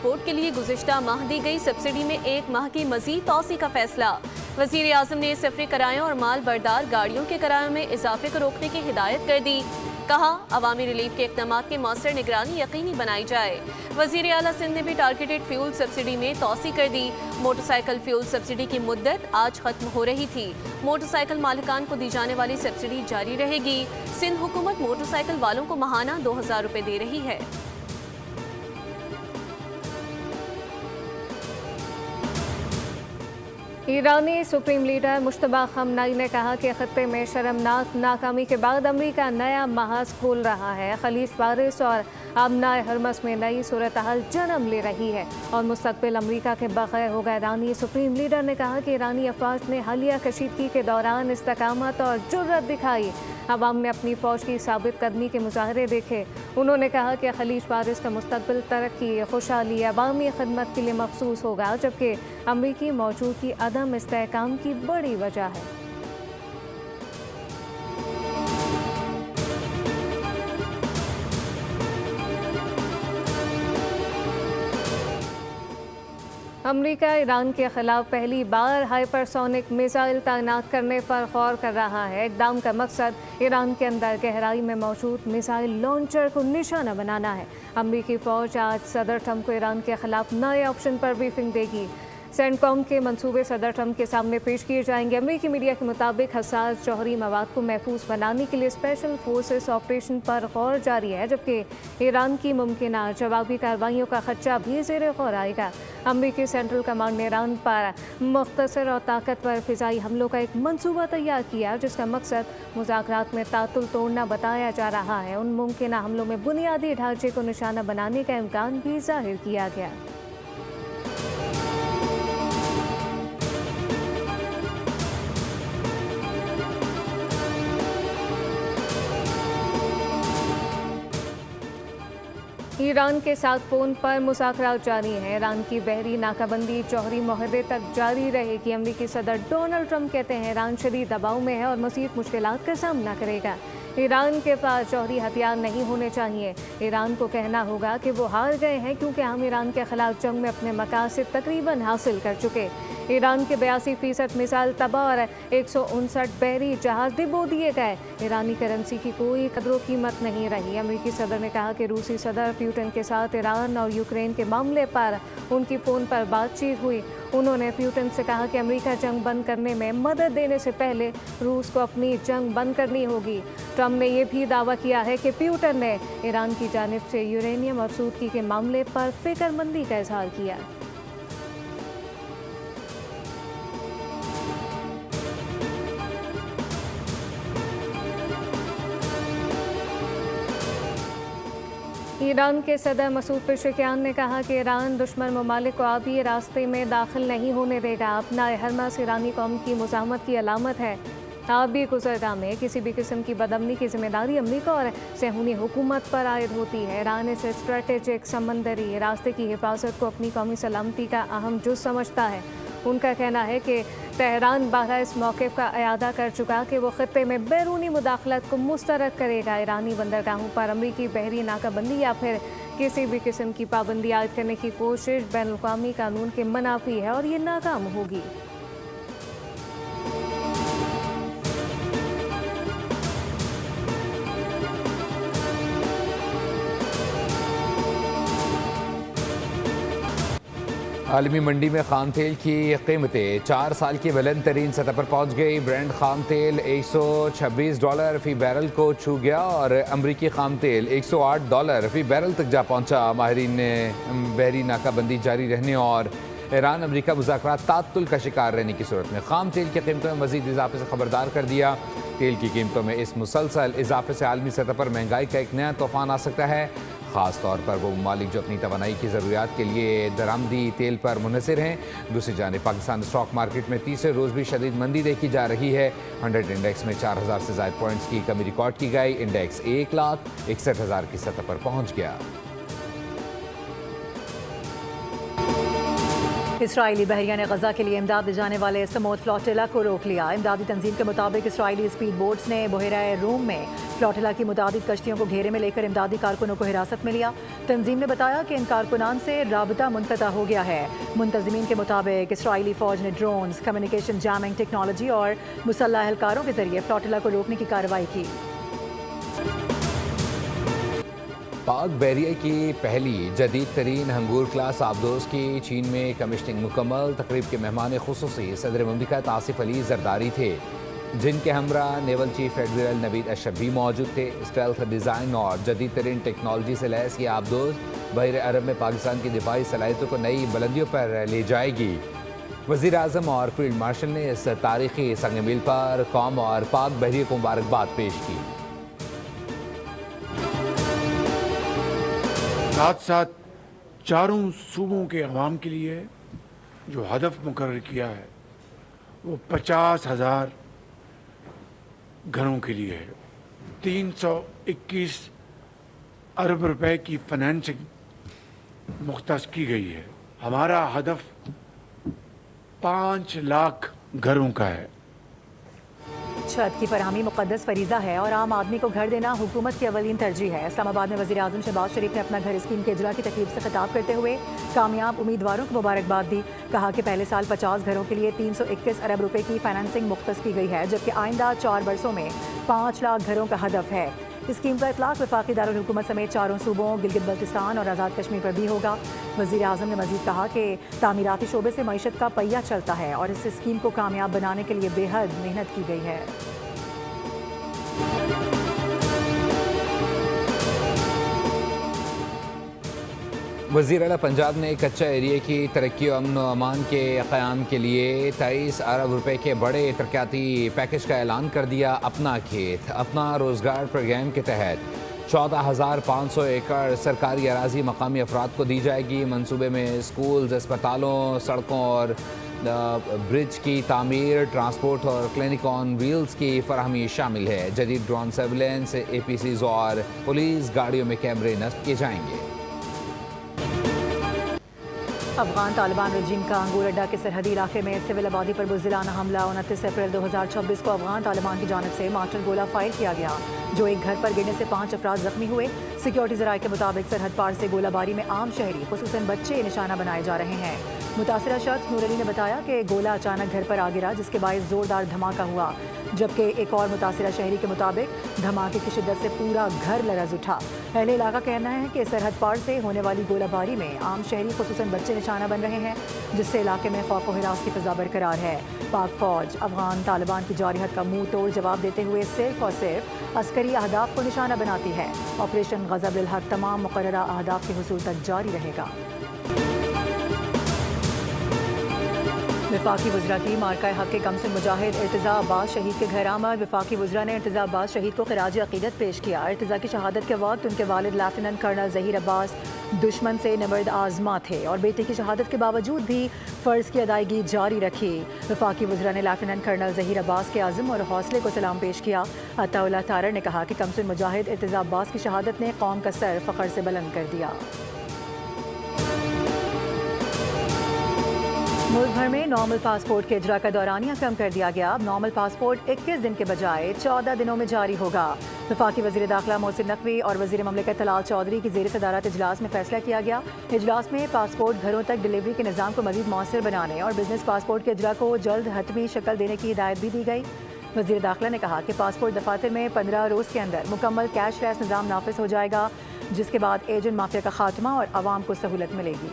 Transport کے لیے گزشتہ ماہ دی گئی سبسڈی میں 1 ماہ کی مزید توسیع کا فیصلہ۔ وزیر اعظم نے سفری کرایوں اور مال بردار گاڑیوں کے کرایوں میں اضافے کو روکنے کی ہدایت کر دی۔ کہا عوامی ریلیف کے اقدامات کی مؤثر نگرانی یقینی بنائی جائے۔ وزیر اعلیٰ سندھ نے بھی ٹارگیٹڈ فیول سبسڈی میں توسیع کر دی۔ موٹر سائیکل فیول سبسڈی کی مدت آج ختم ہو رہی تھی۔ موٹر سائیکل مالکان کو دی جانے والی سبسڈی جاری رہے گی۔ سندھ حکومت موٹر سائیکل والوں کو ماہانہ 2000 روپے دے رہی ہے۔ ایرانی سپریم لیڈر مجتبیٰ خامنہئی نے کہا کہ خطے میں شرمناک ناکامی کے بعد امریکہ نیا محاذ کھول رہا ہے۔ خلیج فارس اور آبنائے ہرمز میں نئی صورتحال جنم لے رہی ہے اور مستقبل امریکہ کے بغیر ہوگا۔ ایرانی سپریم لیڈر نے کہا کہ ایرانی افواج نے حالیہ کشیدگی کے دوران استقامت اور جرأت دکھائی۔ عوام نے اپنی فوج کی ثابت قدمی کے مظاہرے دیکھے۔ انہوں نے کہا کہ خلیج فارس کا مستقبل ترقی، خوشحالی، عوامی خدمت کے لیے مخصوص ہوگا، جبکہ امریکی موجودگی عدم استحکام کی بڑی وجہ ہے۔ امریکہ ایران کے خلاف پہلی بار ہائپرسونک میزائل تعینات کرنے پر غور کر رہا ہے۔ اقدام کا مقصد ایران کے اندر گہرائی میں موجود میزائل لانچر کو نشانہ بنانا ہے۔ امریکی فوج آج صدر ٹرمپ کو ایران کے خلاف نئے آپشن پر بریفنگ دے گی۔ سینٹ کام کے منصوبے صدر ٹرمپ کے سامنے پیش کیے جائیں گے۔ امریکی میڈیا کے مطابق حساس جوہری مواد کو محفوظ بنانے کے لیے اسپیشل فورسز آپریشن پر غور جاری ہے، جبکہ ایران کی ممکنہ جوابی کارروائیوں کا خدشہ بھی زیر غور آئے گا۔ امریکی سینٹرل کمانڈ نے ایران پر مختصر اور طاقتور فضائی حملوں کا ایک منصوبہ تیار کیا، جس کا مقصد مذاکرات میں تعطل توڑنا بتایا جا رہا ہے۔ ان ممکنہ حملوں میں بنیادی ڈھانچے کو نشانہ بنانے کا امکان بھی ظاہر کیا گیا۔ ایران کے ساتھ فون پر مذاکرات جاری ہیں۔ ایران کی بحری ناکہ بندی جوہری معاہدے تک جاری رہے گی۔ امریکی صدر ڈونلڈ ٹرمپ کہتے ہیں ایران شدید دباؤ میں ہے اور مزید مشکلات کا سامنا کرے گا۔ ایران کے پاس جوہری ہتھیار نہیں ہونے چاہیے۔ ایران کو کہنا ہوگا کہ وہ ہار گئے ہیں، کیونکہ ہم ایران کے خلاف جنگ میں اپنے مقاصد تقریباً حاصل کر چکے۔ ایران کے 82% میزائل تباہ اور 159 بحری جہاز ڈبو دیے گئے۔ ایرانی کرنسی کی کوئی قدر و قیمت نہیں رہی۔ امریکی صدر نے کہا کہ روسی صدر پیوٹن کے ساتھ ایران اور یوکرین کے معاملے پر ان کی فون پر بات چیت ہوئی۔ انہوں نے پیوٹن سے کہا کہ امریکہ جنگ بند کرنے میں مدد دینے سے پہلے روس کو اپنی جنگ بند کرنی ہوگی۔ ٹرمپ نے یہ بھی دعویٰ کیا ہے کہ پیوٹن نے ایران کی جانب سے یورینیم آسودگی کے معاملے پر فکر مندی کا اظہار کیا۔ ایران کے صدر مسعود پزشکیان نے کہا کہ ایران دشمن ممالک کو آبی راستے میں داخل نہیں ہونے دے گا۔ اپنا ہرمز ایرانی قوم کی مزاحمت کی علامت ہے۔ آبی گزرگاہ میں کسی بھی قسم کی بدامنی کی ذمہ داری امریکہ اور صہیونی حکومت پر عائد ہوتی ہے۔ ایران اس اسٹریٹجک سمندری راستے کی حفاظت کو اپنی قومی سلامتی کا اہم جز سمجھتا ہے۔ ان کا کہنا ہے کہ تہران بارہا اس موقف کا اعادہ کر چکا کہ وہ خطے میں بیرونی مداخلت کو مسترد کرے گا۔ ایرانی بندرگاہوں پر امریکی بحری ناکہ بندی یا پھر کسی بھی قسم کی پابندی عائد کرنے کی کوشش بین الاقوامی قانون کے منافی ہے اور یہ ناکام ہوگی۔ عالمی منڈی میں خام تیل کی قیمتیں 4 سال کی بلند ترین سطح پر پہنچ گئی۔ برینڈ خام تیل $126 فی بیرل کو چھو گیا اور امریکی خام تیل $108 فی بیرل تک جا پہنچا۔ ماہرین نے بحری ناکہ بندی جاری رہنے اور ایران امریکہ مذاکرات تعطل کا شکار رہنے کی صورت میں خام تیل کی قیمتوں میں مزید اضافے سے خبردار کر دیا۔ تیل کی قیمتوں میں اس مسلسل اضافے سے عالمی سطح پر مہنگائی کا ایک نیا طوفان آ سکتا ہے، خاص طور پر وہ ممالک جو اپنی توانائی کی ضروریات کے لیے درآمدی تیل پر منحصر ہیں۔ دوسری جانب پاکستان اسٹاک مارکیٹ میں تیسرے روز بھی شدید مندی دیکھی جا رہی ہے۔ 100 انڈیکس میں 4000 سے زائد پوائنٹس کی کمی ریکارڈ کی گئی۔ انڈیکس 1,61,000 کی سطح پر پہنچ گیا۔ اسرائیلی بحریہ نے غزہ کے لیے امداد لے جانے والے سمود فلوٹیلا کو روک لیا۔ امدادی تنظیم کے مطابق اسرائیلی اسپیڈ بوٹس نے بحیرہ روم میں فلوٹیلا کی متعدد کشتیوں کو گھیرے میں لے کر امدادی کارکنوں کو حراست میں لیا۔ تنظیم نے بتایا کہ ان کارکنان سے رابطہ منقطع ہو گیا ہے۔ منتظمین کے مطابق اسرائیلی فوج نے ڈرونز، کمیونیکیشن جیمنگ ٹیکنالوجی اور مسلح اہلکاروں کے ذریعے فلوٹیلا کو روکنے کی کارروائی کی۔ پاک بحریہ کی پہلی جدید ترین ہنگور کلاس آبدوز کی چین میں کمیشننگ مکمل۔ تقریب کے مہمان خصوصی صدر مملکت آصف علی زرداری تھے، جن کے ہمراہ نیول چیف ایڈمرل نوید اشرف بھی موجود تھے۔ اسٹیلتھ ڈیزائن اور جدید ترین ٹیکنالوجی سے لیس یہ آبدوز بحر عرب میں پاکستان کی دفاعی صلاحیتوں کو نئی بلندیوں پر لے جائے گی۔ وزیر اعظم اور فیلڈ مارشل نے اس تاریخی سنگ میل پر قوم اور پاک بحریہ کو مبارکباد پیش کی۔ ساتھ ساتھ چاروں صوبوں کے عوام کے لیے جو ہدف مقرر کیا ہے وہ 50,000 گھروں کے لیے ہے۔ 321 ارب روپے کی فنانسنگ مختص کی گئی ہے۔ ہمارا ہدف 5 لاکھ گھروں کا ہے۔ چھت کی فراہمی مقدس فریضہ ہے اور عام آدمی کو گھر دینا حکومت کی اولین ترجیح ہے۔ اسلام آباد میں وزیر اعظم شہباز شریف نے اپنا گھر اسکیم کے اجرا کی تقریب سے خطاب کرتے ہوئے کامیاب امیدواروں کو مبارکباد دی۔ کہا کہ پہلے سال 50 گھروں کے لیے 321 ارب روپے کی فائنانسنگ مختص کی گئی ہے، جبکہ آئندہ 4 برسوں میں 5 لاکھ گھروں کا ہدف ہے۔ اسکیم کا اطلاق وفاقی دارالحکومت سمیت چاروں صوبوں گلگت بلتستان اور آزاد کشمیر پر بھی ہوگا۔ وزیر اعظم نے مزید کہا کہ تعمیراتی شعبے سے معیشت کا پہیہ چلتا ہے اور اس اسکیم کو کامیاب بنانے کے لیے بے حد محنت کی گئی ہے۔ وزیر اعلیٰ پنجاب نے کچا ایریے کی ترقی و امن و امان کے قیام کے لیے 23 ارب روپے کے بڑے ترقیاتی پیکج کا اعلان کر دیا۔ اپنا کھیت اپنا روزگار پروگرام کے تحت 14,500 ایکڑ سرکاری اراضی مقامی افراد کو دی جائے گی۔ منصوبے میں اسکولز، اسپتالوں، سڑکوں اور برج کی تعمیر، ٹرانسپورٹ اور کلینک آن ویلز کی فراہمی شامل ہے۔ جدید ڈرون سرویلنس، APCs اور پولیس گاڑیوں میں کیمرے نصب کیے جائیں گے۔ افغان طالبان رجیم کا انگور اڈہ کے سرحدی علاقے میں سول آبادی پر بزدلانہ حملہ 29 اپریل 2026 کو افغان طالبان کی جانب سے مارٹر گولہ فائر کیا گیا، جو ایک گھر پر گرنے سے 5 افراد زخمی ہوئے۔ سیکیورٹی ذرائع کے مطابق سرحد پار سے گولہ باری میں عام شہری خصوصاً بچے نشانہ بنائے جا رہے ہیں۔ متاثرہ شخص نور علی نے بتایا کہ گولہ اچانک گھر پر آ گرا، جس کے باعث زوردار دھماکہ ہوا، جبکہ ایک اور متاثرہ شہری کے مطابق دھماکے کی شدت سے پورا گھر لرز اٹھا۔ اہل علاقہ کہنا ہے کہ سرحد پار سے ہونے والی گولہ باری میں عام شہری خصوصاً بچے نشانہ بن رہے ہیں، جس سے علاقے میں خوف و ہراس کی فضا برقرار ہے۔ پاک فوج افغان طالبان کی جارحیت کا منہ توڑ جواب دیتے ہوئے صرف اور صرف عسکری اہداف کو نشانہ بناتی ہے۔ آپریشن غضب الحق تمام مقررہ اہداف کے حصول تک جاری رہے گا۔ وفاقی وزراء کی مارکہ حق کے کمسن مجاہد ارتضیٰ عباس شہید کے گھر آمد۔ وفاقی وزراء نے ارتضیٰ عباس شہید کو خراج عقیدت پیش کیا۔ ارتضیٰ کی شہادت کے وقت ان کے والد لیفٹیننٹ کرنل ظہیر عباس دشمن سے نبرد آزما تھے اور بیٹے کی شہادت کے باوجود بھی فرض کی ادائیگی جاری رکھی۔ وفاقی وزراء نے لیفٹیننٹ کرنل ظہیر عباس کے عزم اور حوصلے کو سلام پیش کیا۔ عطا اللہ تارڑ نے کہا کہ کمسن مجاہد ارتضیٰ عباس کی شہادت نے قوم کا سر فخر سے بلند کر دیا۔ ملک بھر میں نارمل پاسپورٹ کے اجرا کا دورانیہ کم کر دیا گیا۔ اب نارمل پاسپورٹ 21 دن کے بجائے 14 دنوں میں جاری ہوگا۔ وفاقی وزیر داخلہ محسن نقوی اور وزیر مملکت طلال چودھری کی زیر صدارت اجلاس میں فیصلہ کیا گیا۔ اجلاس میں پاسپورٹ گھروں تک ڈلیوری کے نظام کو مزید مؤثر بنانے اور بزنس پاسپورٹ کے اجرا کو جلد حتمی شکل دینے کی ہدایت بھی دی گئی۔ وزیر داخلہ نے کہا کہ پاسپورٹ دفاتر میں 15 روز کے اندر مکمل کیش لیس نظام نافذ ہو جائے گا، جس کے بعد ایجنٹ مافیا کا خاتمہ اور عوام کو سہولت ملے گی۔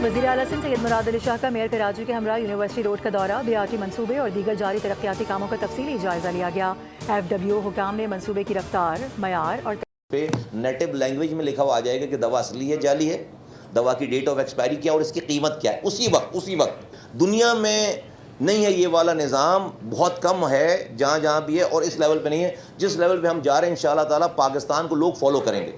وزیر اعلیٰ سندھ سید مراد علی شاہ کا میئر کراچی کے ہمراہ یونیورسٹی روڈ کا دورہ، بیاٹی منصوبے اور دیگر جاری ترقیاتی کاموں کا تفصیلی جائزہ لیا گیا۔ FWO حکام نے منصوبے کی رفتار، معیار اور پہ نیٹو لینگویج میں لکھا ہوا آ جائے گا کہ دوا اصلی ہے، جعلی ہے، دوا کی ڈیٹ آف ایکسپائری کیا اور اس کی قیمت کیا ہے۔ اسی وقت دنیا میں نہیں ہے یہ والا نظام، بہت کم ہے جہاں بھی ہے، اور اس لیول پہ نہیں ہے۔ جس لیول پہ ہم جا رہے ہیں انشاءاللہ تعالیٰ پاکستان کو لوگ فالو کریں گے۔